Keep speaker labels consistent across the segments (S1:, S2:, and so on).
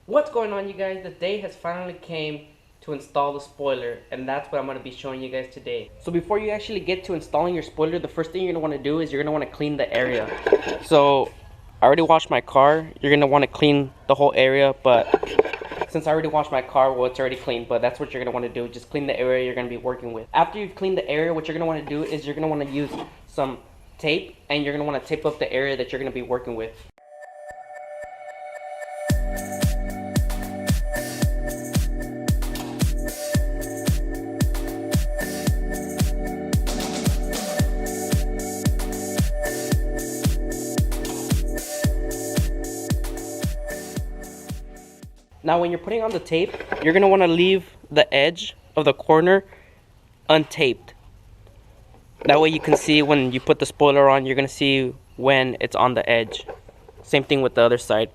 S1: What's going on, you guys? The day has finally came to install the spoiler, and that's what I'm going to be showing you guys today. So before you actually get to installing your spoiler, the first thing you're going to want to do is you're going to want to clean the area. So I already washed my car. You're going to want to clean the whole area, but since I already washed my car, well, it's already clean, but that's what you're going to want to do. Just clean the area you're going to be working with. After you've cleaned the area, what you're going to want to do is you're going to want to use some tape, and you're going to want to tape up the area that you're going to be working with. Now when you're putting on the tape, you're going to want to leave the edge of the corner untaped. That way you can see when you put the spoiler on, you're going to see when it's on the edge. Same thing with the other side.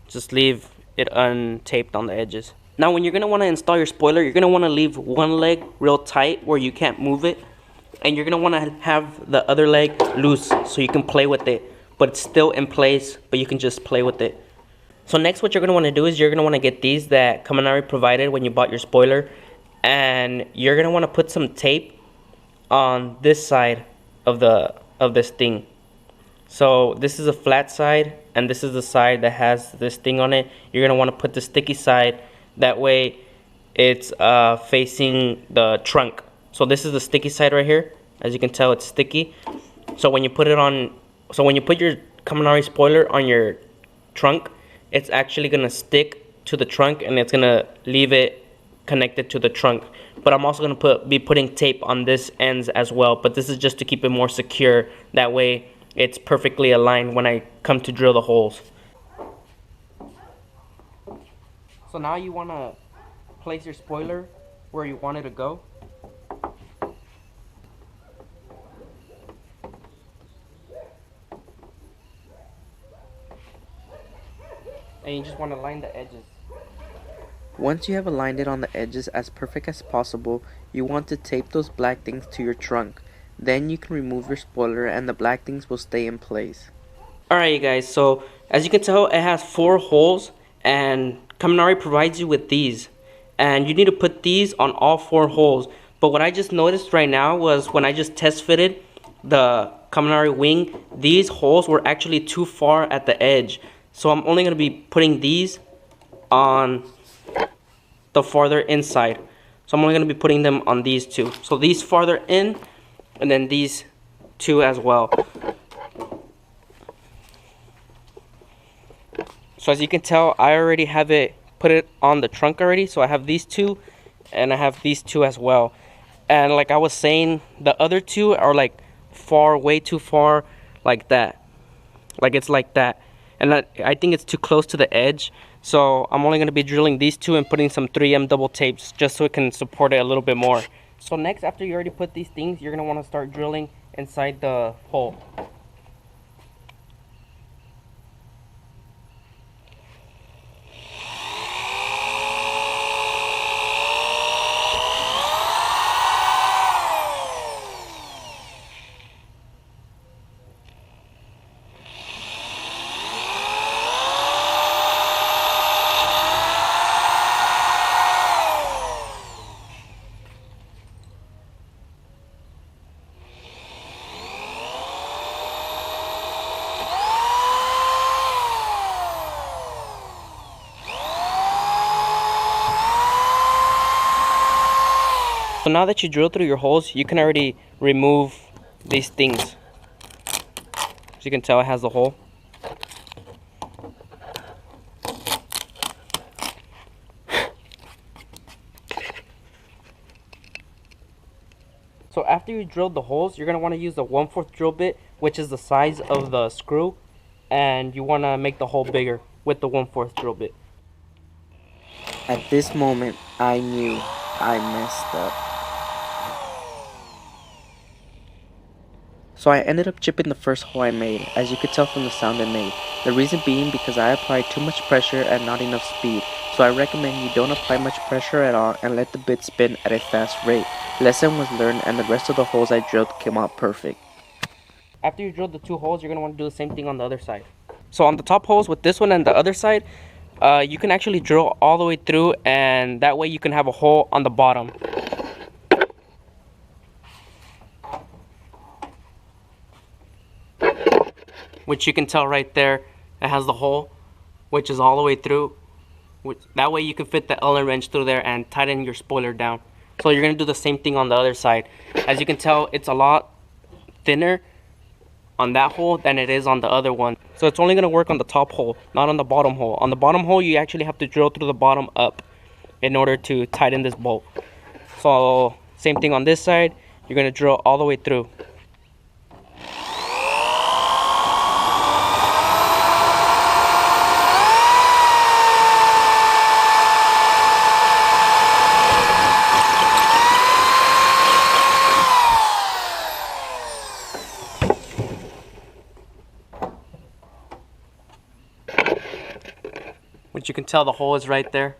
S1: Just leave it untaped on the edges. Now when you're going to want to install your spoiler, you're going to want to leave one leg real tight where you can't move it. And you're going to want to have the other leg loose so you can play with it. But it's still in place, but you can just play with it. So next what you're going to want to do is you're going to want to get these that Kaminari provided when you bought your spoiler. And you're going to want to put some tape on this side of this thing. So this is a flat side, and this is the side that has this thing on it. You're going to want to put the sticky side. That way it's facing the trunk. So this is the sticky side right here. As you can tell, it's sticky. So when you put it on, so when you put your Kaminari spoiler on your trunk, it's actually going to stick to the trunk, and it's going to leave it connected to the trunk. But I'm also going to be putting tape on this ends as well, but this is just to keep it more secure. That way it's perfectly aligned when I come to drill the holes. So now you want to place your spoiler where you want it to go. And you just want to line the edges.
S2: Once you have aligned it on the edges as perfect as possible, you want to tape those black things to your trunk. Then you can remove your spoiler and the black things will stay in place.
S1: Alright, you guys, so as you can tell, it has 4 holes, and Kaminari provides you with these. And you need to put these on all 4 holes. But what I just noticed right now was when I just test fitted the Kaminari wing, these holes were actually too far at the edge. So I'm only going to be putting these on the farther inside. So I'm only going to be putting them on these 2. So these farther in, and then these 2 as well. So as you can tell, I already have put it on the trunk already. So I have these 2, and I have these 2 as well. And like I was saying, the other 2 are like far, way too far, like that. Like it's like that. And I think it's too close to the edge. So I'm only going to be drilling these 2 and putting some 3M double tapes just so it can support it a little bit more. So next, after you already put these things, you're going to want to start drilling inside the hole. So now that you drill through your holes, you can already remove these things. As you can tell, it has the hole. So after you drilled the holes, you're going to want to use the 1/4 drill bit, which is the size of the screw, and you want to make the hole bigger with the 1/4 drill bit.
S2: At this moment, I knew I messed up. So I ended up chipping the first hole I made, as you could tell from the sound it made. The reason being because I applied too much pressure and not enough speed. So I recommend you don't apply much pressure at all and let the bit spin at a fast rate. Lesson was learned, and the rest of the holes I drilled came out perfect.
S1: After you drill the 2 holes, you're going to want to do the same thing on the other side. So on the top holes with this one and the other side, you can actually drill all the way through, and that way you can have a hole on the bottom. Which you can tell right there, it has the hole, which is all the way through. That way you can fit the Allen wrench through there and tighten your spoiler down. So you're going to do the same thing on the other side. As you can tell, it's a lot thinner on that hole than it is on the other one. So it's only going to work on the top hole, not on the bottom hole. On the bottom hole, you actually have to drill through the bottom up in order to tighten this bolt. So same thing on this side, you're going to drill all the way through. Which you can tell the hole is right there.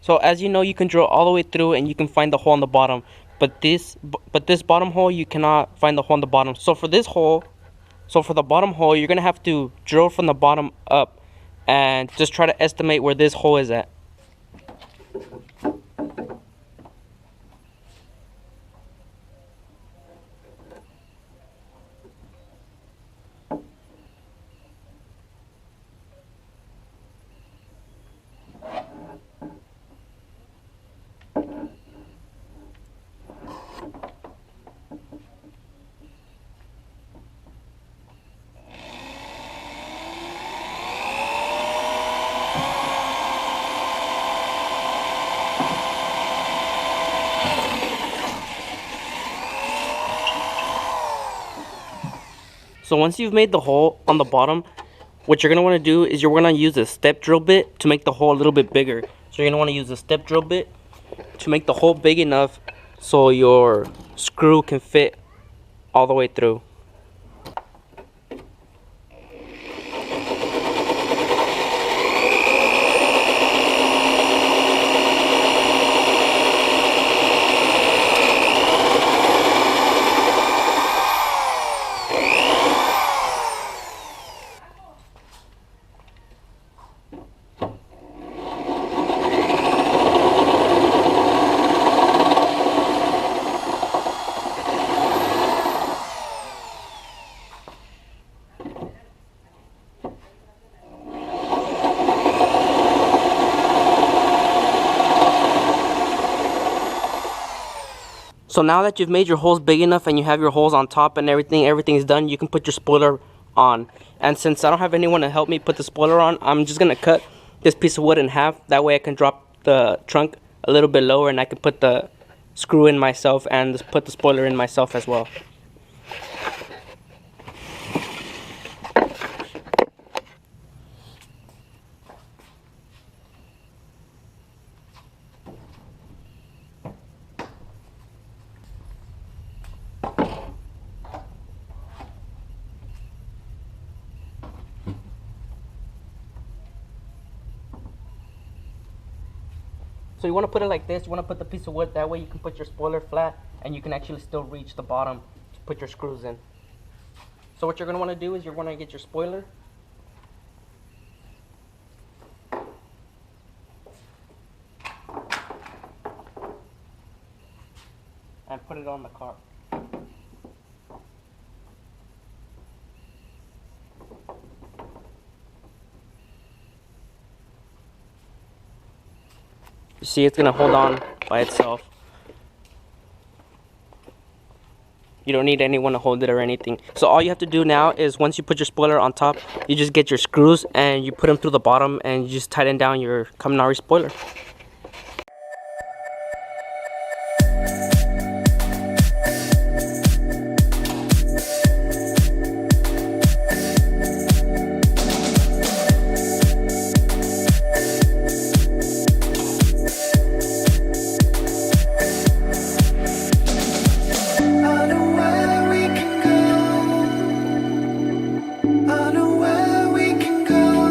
S1: So as you know, you can drill all the way through and you can find the hole on the bottom. But this bottom hole, you cannot find the hole on the bottom. So for this hole, for the bottom hole, you're going to have to drill from the bottom up and just try to estimate where this hole is at. So once you've made the hole on the bottom, what you're going to want to do is you're going to use a step drill bit to make the hole a little bit bigger. So you're going to want to use a step drill bit to make the hole big enough so your screw can fit all the way through. So now that you've made your holes big enough and you have your holes on top and everything's done, you can put your spoiler on. And since I don't have anyone to help me put the spoiler on, I'm just going to cut this piece of wood in half. That way I can drop the trunk a little bit lower and I can put the screw in myself and put the spoiler in myself as well. So you want to put it like this, you want to put the piece of wood, that way you can put your spoiler flat and you can actually still reach the bottom to put your screws in. So what you're going to want to do is you're going to get your spoiler. And put it on the car. You see, it's going to hold on by itself. You don't need anyone to hold it or anything. So all you have to do now is once you put your spoiler on top, you just get your screws and you put them through the bottom and you just tighten down your Kaminari spoiler.
S3: I know where we can go,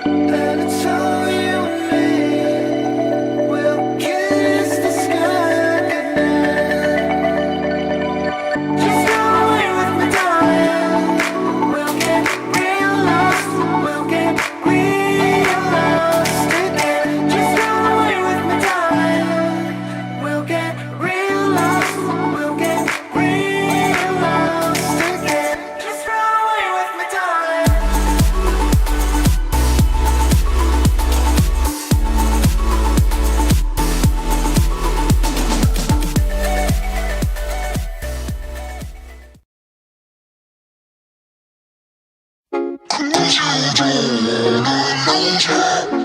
S3: and it's all you danger.